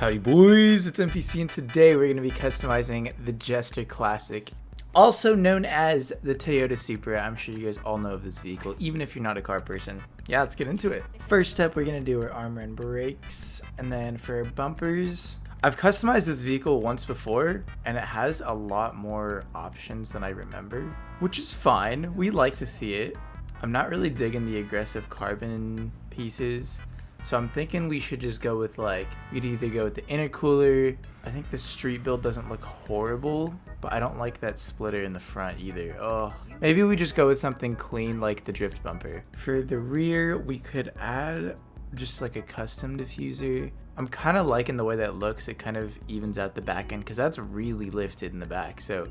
Howdy boys, it's MPC and today we're going to be customizing the Jester Classic, also known as the Toyota SUPRAA. I'm sure you guys all know of this vehicle, even if you're not a car person. Yeah, let's get into it. First up, we're going to do our armor and brakes, and then for our bumpers, I've customized this vehicle once before, and it has a lot more options than I remember, which is fine. We like to see it. I'm not really digging the aggressive carbon pieces. So I'm thinking we should just go with we'd either go with the intercooler. I think the street build doesn't look horrible, but I don't like that splitter in the front either. Oh, maybe we just go with something clean like the drift bumper. For the rear, we could add just like a custom diffuser. I'm kind of liking the way that looks. It kind of evens out the back end because that's really lifted in the back. So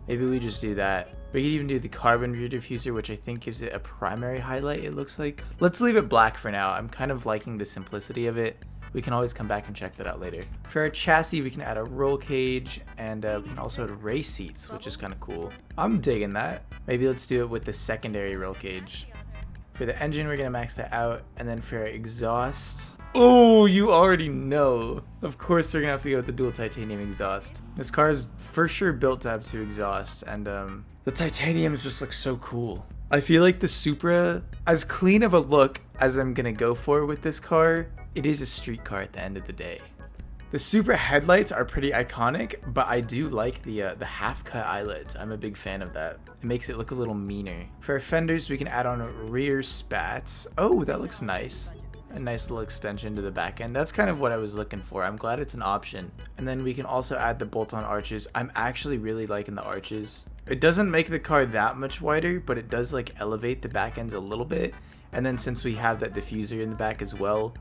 maybe we just do that. We could even do the carbon rear diffuser, which I think gives it a primary highlight, it looks like. Let's leave it black for now. I'm kind of liking the simplicity of it. We can always come back and check that out later. For our chassis, we can add a roll cage, and we can also add race seats, which is kind of cool. I'm digging that. Maybe let's do it with the secondary roll cage. For the engine, we're gonna max that out, and then for our exhaust, oh, you already know. Of course, we're gonna have to go with the dual titanium exhaust. This car is for sure built to have two exhausts, and the titanium just looks so cool. I feel like the SUPRAA, as clean of a look as I'm gonna go for with this car, it is a street car at the end of the day. The SUPRAA headlights are pretty iconic, but I do like the half-cut eyelets. I'm a big fan of that. It makes it look a little meaner. For our fenders, we can add on rear spats. Oh, that looks nice. A nice little extension to the back end. That's kind of what I was looking for. I'm glad it's an option. And then we can also add the bolt-on arches. I'm actually really liking the arches. It doesn't make the car that much wider, but it does elevate the back ends a little bit. And then since we have that diffuser in the back as well,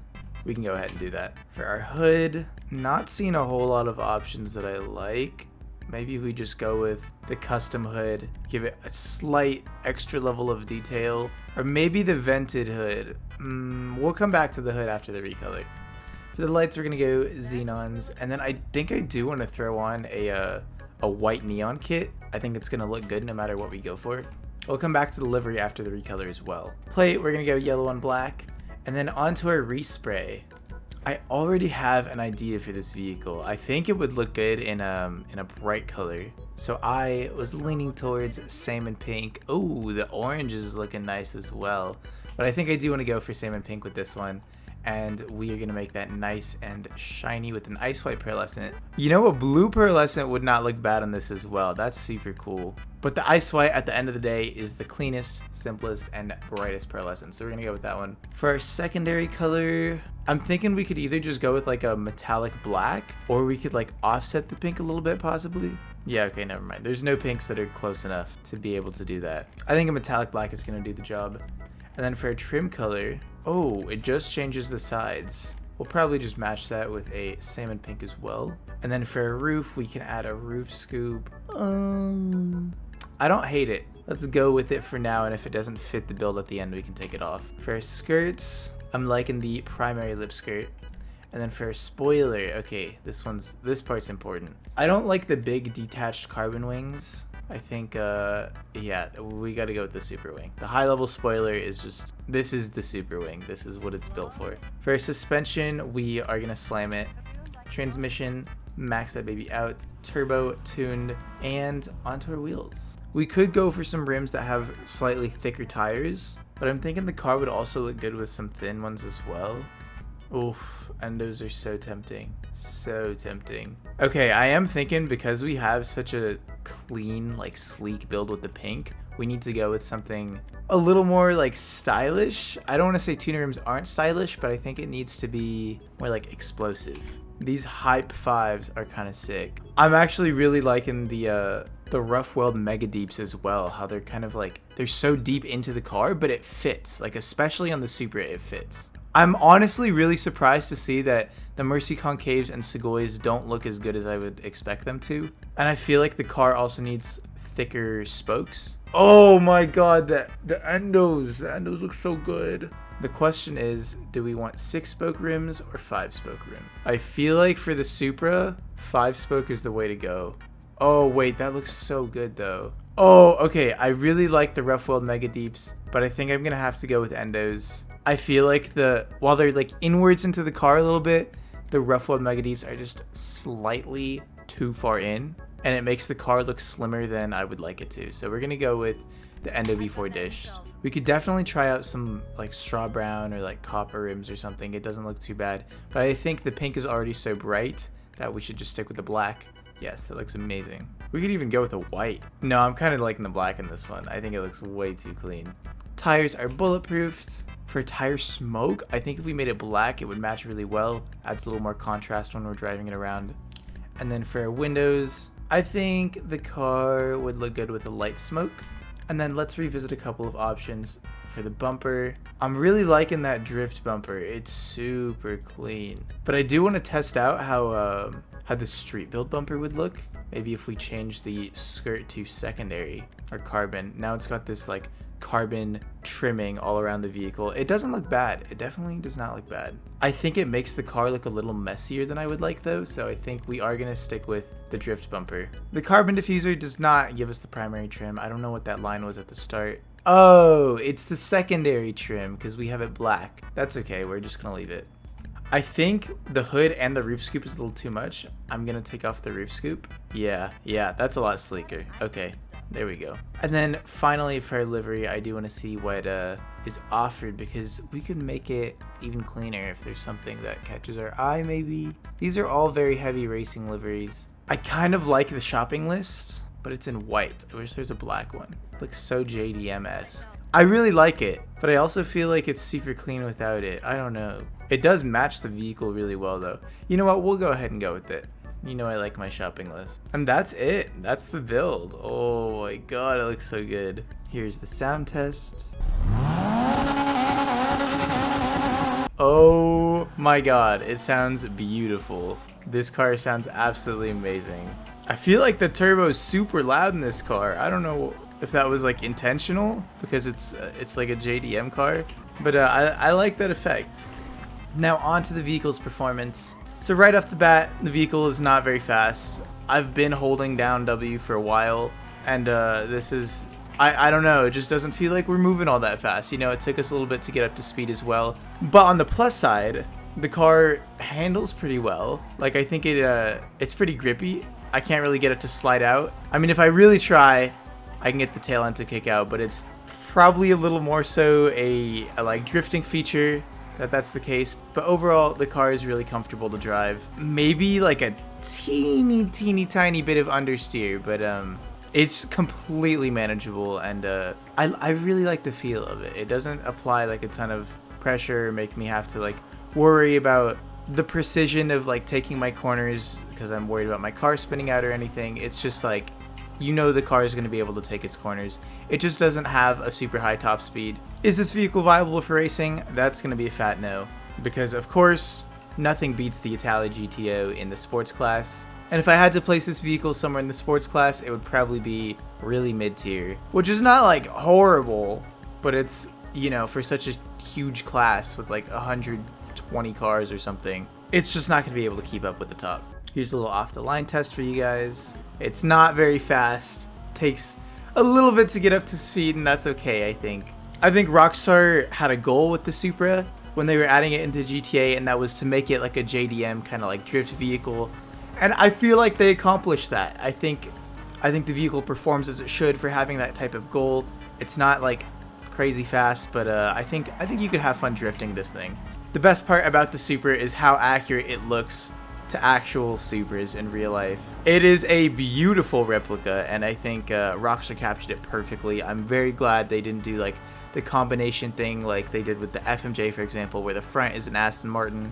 we can go ahead and do that. For our hood, not seeing a whole lot of options that I like. Maybe we just go with the custom hood, give it a slight extra level of detail, or maybe the vented hood. We'll come back to the hood after the recolor. For the lights, we're gonna go xenons, and then I think I do want to throw on a white neon kit. I think it's gonna look good no matter what we go for. We'll come back to the livery after the recolor as well. Plate, we're gonna go yellow on black, and then onto our respray. I already have an idea for this vehicle. I think it would look good in a bright color. So I was leaning towards salmon pink. Oh, the orange is looking nice as well. But I think I do want to go for salmon pink with this one. And we are going to make that nice and shiny with an ice white pearlescent. You know, a blue pearlescent would not look bad on this as well. That's super cool. But the ice white at the end of the day is the cleanest, simplest, and brightest pearlescent. So we're going to go with that one. For our secondary color, I'm thinking we could either just go with a metallic black, or we could offset the pink a little bit possibly. Yeah, okay, never mind. There's no pinks that are close enough to be able to do that. I think a metallic black is going to do the job. And then for a trim color, oh, it just changes the sides. We'll probably just match that with a salmon pink as well. And then for a roof, we can add a roof scoop. I don't hate it. Let's go with it for now, and if it doesn't fit the build at the end, we can take it off. For our skirts, I'm liking the primary lip skirt. And then for a spoiler, okay, this part's important. I don't like the big detached carbon wings. I think, yeah, we gotta go with the super wing. The high level spoiler is just, this is the super wing. This is what it's built for. For suspension, we are gonna slam it. Transmission, max that baby out. Turbo, tuned, and onto our wheels. We could go for some rims that have slightly thicker tires, but I'm thinking the car would also look good with some thin ones as well. Oof, and those are so tempting. So tempting. Okay, I am thinking because we have such a clean, sleek build with the pink, we need to go with something a little more stylish. I don't want to say tuner rims aren't stylish, but I think it needs to be more explosive. These Hype 5s are kind of sick. I'm actually really liking the rough weld mega deeps as well, how they're kind of they're so deep into the car, but it fits, especially on the SUPRAA, it fits. I'm honestly really surprised to see that the Mercy Concaves and Segoys don't look as good as I would expect them to. And I feel like the car also needs thicker spokes. Oh my god, the endos look so good. The question is, do we want 6-spoke rims or 5-spoke rim? I feel like for the SUPRAA, 5-spoke is the way to go. Oh wait, that looks so good though. Oh, okay, I really like the rough weld mega deeps, but I think I'm gonna have to go with endos. I feel like while they're inwards into the car a little bit, the rough-weld Mega Deeps are just slightly too far in, and it makes the car look slimmer than I would like it to. So we're gonna go with the NW4 dish. We could definitely try out some like straw brown or like copper rims or something. It doesn't look too bad, but I think the pink is already so bright that we should just stick with the black. Yes, that looks amazing. We could even go with a white. No, I'm kind of liking the black in this one. I think it looks way too clean. Tires are bulletproofed. For tire smoke, I think if we made it black, it would match really well. Adds a little more contrast when we're driving it around. And then for our windows, I think the car would look good with a light smoke. And then let's revisit a couple of options for the bumper. I'm really liking that drift bumper. It's super clean. But I do want to test out how the street build bumper would look. Maybe if we change the skirt to secondary or carbon. Now it's got this like carbon trimming all around the vehicle. It doesn't look bad. It definitely does not look bad. I think it makes the car look a little messier than I would like though, so I think we are going to stick with the drift bumper. The carbon diffuser does not give us the primary trim. I don't know what that line was at the start. Oh, it's the secondary trim because we have it black. That's okay. We're just going to leave it. I think the hood and the roof scoop is a little too much. I'm going to take off the roof scoop. Yeah, that's a lot sleeker. Okay. There we go. And then finally for our livery, I do want to see what is offered because we could make it even cleaner if there's something that catches our eye maybe. These are all very heavy racing liveries. I kind of like the shopping list, but it's in white. I wish there's a black one. It looks so JDM-esque. I really like it, but I also feel like it's super clean without it. I don't know. It does match the vehicle really well though. You know what? We'll go ahead and go with it. You know I like my shopping list. And that's it. That's the build. Oh my god, it looks so good. Here's the sound test. Oh my god, it sounds beautiful. This car sounds absolutely amazing. I feel like the turbo is super loud in this car. I don't know if that was like intentional because it's like a JDM car, but I like that effect. Now on to the vehicle's performance. So right off the bat, the vehicle is not very fast. I've been holding down W for a while, and this is, I don't know, it just doesn't feel like we're moving all that fast. You know, it took us a little bit to get up to speed as well. But on the plus side, the car handles pretty well. Like, I think it's pretty grippy. I can't really get it to slide out. I mean, if I really try, I can get the tail end to kick out, but it's probably a little more so a like drifting feature that's the case. But overall, the car is really comfortable to drive. Maybe like a teeny tiny bit of understeer, but it's completely manageable, and I really like the feel of it. It doesn't apply like a ton of pressure or make me have to like worry about the precision of like taking my corners because I'm worried about my car spinning out or anything. It's just like, you know, the car is going to be able to take its corners. It just doesn't have a super high top speed. Is this vehicle viable for racing? That's going to be a fat no, because of course nothing beats the Italia GTO in the sports class. And if I had to place this vehicle somewhere in the sports class, it would probably be really mid-tier, which is not like horrible, but it's, you know, for such a huge class with like 120 cars or something, it's just not going to be able to keep up with the top. Here's a little off the line test for you guys. It's not very fast, takes a little bit to get up to speed, and that's okay. I think Rockstar had a goal with the SUPRAA when they were adding it into GTA, and that was to make it like a JDM kind of like drift vehicle, and I feel like they accomplished that. I think the vehicle performs as it should for having that type of goal. It's not like crazy fast, but I think you could have fun drifting this thing. The best part about the SUPRAA is how accurate it looks to actual Supras in real life. It is a beautiful replica, and I think Rockstar captured it perfectly. I'm very glad they didn't do like the combination thing like they did with the FMJ, for example, where the front is an Aston Martin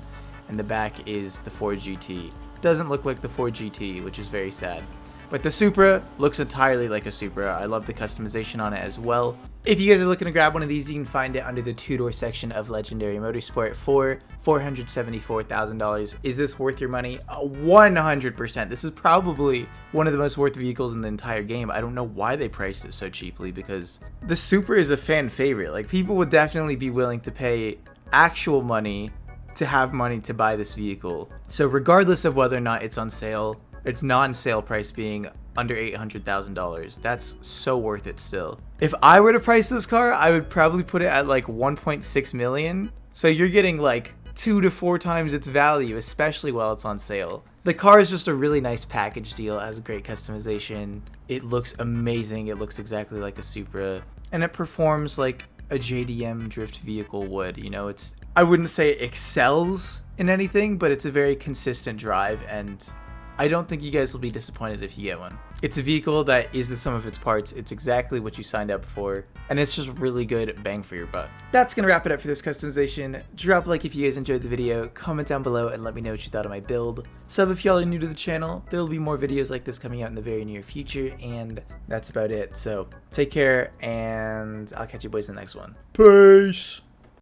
and the back is the Ford GT. Doesn't look like the Ford GT, which is very sad. But the SUPRAA looks entirely like a SUPRAA. I love the customization on it as well. If you guys are looking to grab one of these, you can find it under the two-door section of Legendary Motorsport for $474,000. Is this worth your money? 100%. This is probably one of the most worth vehicles in the entire game. I don't know why they priced it so cheaply, because the SUPRAA is a fan favorite. Like, people would definitely be willing to pay actual money to have money to buy this vehicle. So regardless of whether or not it's on sale, its non-sale price being under $800,000, that's so worth it still. If I were to price this car, I would probably put it at like 1.6 million. So you're getting like 2 to 4 times its value, especially while it's on sale. The car is just a really nice package deal. It has great customization. It looks amazing. It looks exactly like a Supra, and it performs like a JDM drift vehicle would. You know, I wouldn't say it excels in anything, but it's a very consistent drive, and I don't think you guys will be disappointed if you get one. It's a vehicle that is the sum of its parts. It's exactly what you signed up for, and it's just really good bang for your buck. That's gonna wrap it up for this customization. Drop a like if you guys enjoyed the video, comment down below and let me know what you thought of my build. Sub if y'all are new to the channel. There will be more videos like this coming out in the very near future, and that's about it. So take care, and I'll catch you boys in the next one. Peace!